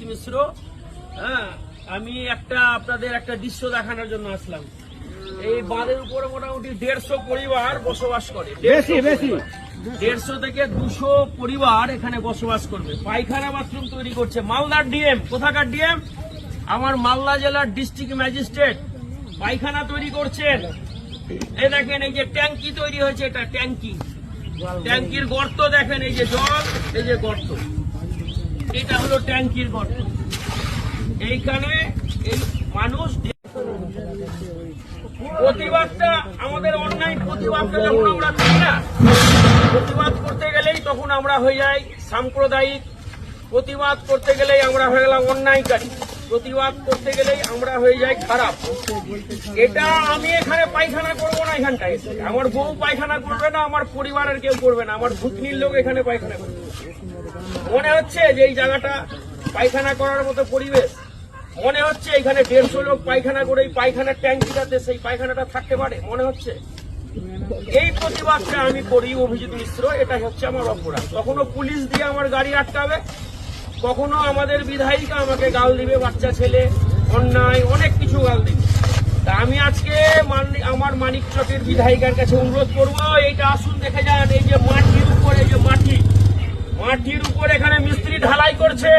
অভিজিৎ মিশ্র। হ্যাঁ, আমি আপনাদের একটা দৃশ্য দেখানোর জন্য আসলাম। এই বাঁধের উপরে মোটামুটি 150 পরিবার বসবাস করে। 150 থেকে 200 পরিবার এখানে বসবাস করবে। পায়খানা বাথরুম তৈরি করছে মালদার ডিএম। কোথাকার ডিএম? আমার মালদা জেলার ডিস্ট্রিক্ট ম্যাজিস্ট্রেট পায়খানা তৈরি করছেন। এই দেখেন, এই যে ট্যাঙ্কি তৈরি হয়েছে, এটা ট্যাঙ্কি। ট্যাঙ্কির গর্ত দেখেন, এই যে জল, এই যে গর্ত, এটা হলো ট্যাঙ্কির গর্ত। এইখানে এই মানুষ প্রতিবাদটা, আমাদের অন্যায় প্রতিবাদটা যখন আমরা করি না, প্রতিবাদ করতে গেলেই তখন আমরা হয়ে যাই সাম্প্রদায়িক, প্রতিবাদ করতে গেলেই আমরা হয়ে গেলাম অন্যায়কারী, প্রতিবাদ করতে গেলেই আমরা হয়ে যাই খারাপ। এটা আমি এখানে পায়খানা করবো না, এখানটায় আমার বউ পায়খানা করবে না, আমার পরিবারের কেউ করবে না, আমার ভূতনির লোক এখানে পায়খানা করবে। মনে হচ্ছে যে এই জায়গাটা পায়খানা করার মতো পরিবেশ? মনে হচ্ছে এখানে 150 লোক পায়খানা করে এই পায়খানার ট্যাঙ্কিটাতে সেই পায়খানাটা থাকতে পারে? মনে হচ্ছে? এই প্রতিবাদটা আমি করি অভিজিৎ মিশ্র, এটা হচ্ছে আমার অপরাধ। কখনো পুলিশ দিয়ে আমার গাড়ি আটকাবে, কখনো আমাদের বিধায়িকা আমাকে গাল দিবে, বাচ্চা ছেলে, অন্যায় অনেক কিছু গাল দিবে। তা আমি আজকে আমার মানিকচকের বিধায়িকার কাছে অনুরোধ করবো, এইটা আসুন দেখে যান। এই যে মাটির উপরে, এই যে মাটির উপর এখানে মিস্ত্রি ঢালাই করছে।